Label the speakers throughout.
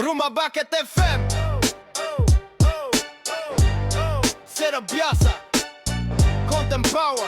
Speaker 1: Rumah Bucket FM. Será biasa. Content Power.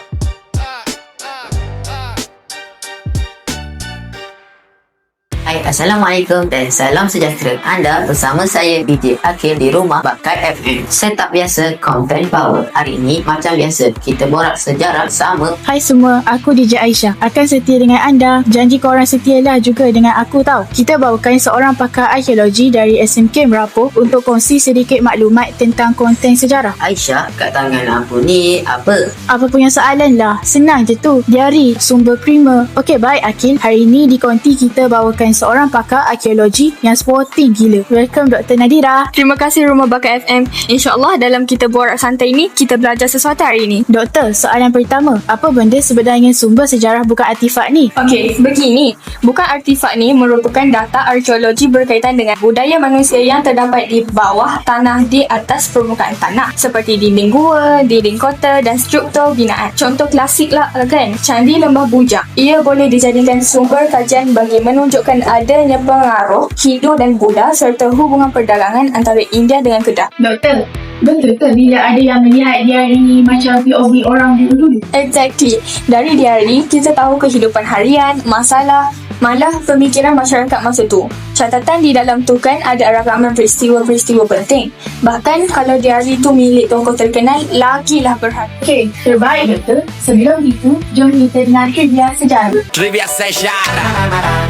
Speaker 2: Hai, Assalamualaikum dan salam sejahtera. Anda bersama saya DJ Akil di Rumah Bakat FM. Setup biasa, Content Power. Hari ini macam biasa, kita borak sejarah sama.
Speaker 3: Hai semua, aku DJ Aisyah. Akan setia dengan anda. Janji korang setialah juga dengan aku tau. Kita bawakan seorang pakar arkeologi dari SMK Merapu untuk kongsi sedikit maklumat tentang konten sejarah.
Speaker 2: Aisyah, kat tangan aku ni apa?
Speaker 3: Apa punya soalan lah? Senang je tu. Diari, sumber primer. Okey, baik Akil. Hari ini di konti kita bawakan seorang pakar arkeologi yang sporting gila. Welcome Dr. Nadira.
Speaker 4: Terima kasih Rumah Bakat FM. InsyaAllah dalam kita borak santai ni, kita belajar sesuatu hari ini.
Speaker 3: Doktor, soalan pertama. Apa benda sebenarnya sumber sejarah bukan artifak ni?
Speaker 4: Okey, begini. Bukan artifak ni merupakan data arkeologi berkaitan dengan budaya manusia yang terdapat di bawah tanah di atas permukaan tanah. Seperti dinding gua, dinding kota dan struktur binaan. Contoh klasik lah kan, Candi Lembah Bujang. Ia boleh dijadikan sumber kajian bagi menunjukkan adanya pengaruh Hindu dan Buddha serta hubungan perdagangan antara India dengan Kedah.
Speaker 3: Doktor, betul ke bila ada yang melihat diari macam POV orang dulu-dulu?
Speaker 4: Exactly. Dari diari, kita tahu kehidupan harian, masalah, malah pemikiran masyarakat masa tu. Catatan di dalam tu kan ada rakaman peristiwa-peristiwa penting. Bahkan kalau diari tu milik tokoh terkenal, lagilah berharga.
Speaker 3: Okey, terbaik doktor. Sebelum itu, jom kita dengar trivia sejarah.
Speaker 1: Trivia sejarah.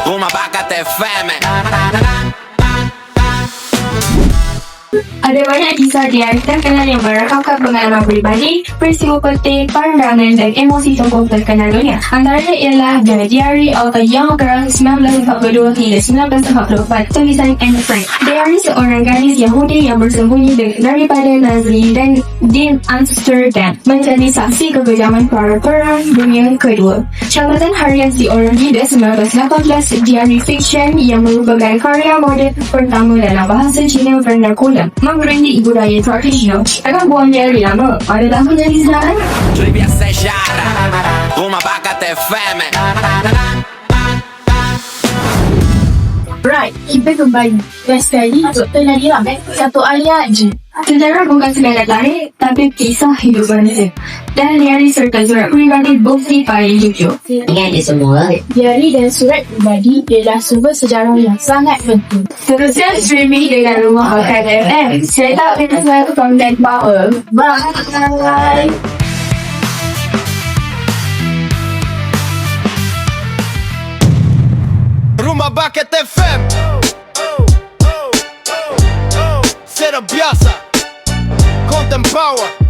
Speaker 1: Rumah Bakat FM.
Speaker 4: Ada banyak kisah diari terkenal yang merakamkan pengalaman peribadi, peristiwa penting, pandangan dan emosi tokoh terkenal dunia. Antaranya ialah The Diary of a Young Girl 1942 hingga 1944 tulisan Anne Frank. Diari seorang gadis Yahudi yang bersembunyi daripada Nazi dan di Amsterdam menjadi saksi kekejaman para perang dunia kedua. Catatan harian si orang gila 1918 diary fiction yang merupakan karya moden pertama dalam bahasa Cina vernacular. Menggerendi budaya tradisional. Jangan buang diary lama. Ada lama jadi senang.
Speaker 1: Trivia sejarah. Rumah Bakat FM.
Speaker 3: Right, kita kembali. Dan sekali, Dr. Nadira, satu ayat je.
Speaker 4: Sejarah bukan sekadar tarikh, tapi kisah hidup manusia. Dan diary serta surat peribadi bukti paling jujur.
Speaker 2: Ingat dia semua.
Speaker 3: Diari dan surat pribadi adalah sumber sejarah yang sangat penting.
Speaker 4: Teruskan streaming dengan Rumah Bakat FM. Saya tak kena Content Power.
Speaker 3: Bye!
Speaker 1: Rumah Bucket FM. Será biasa. Content Power.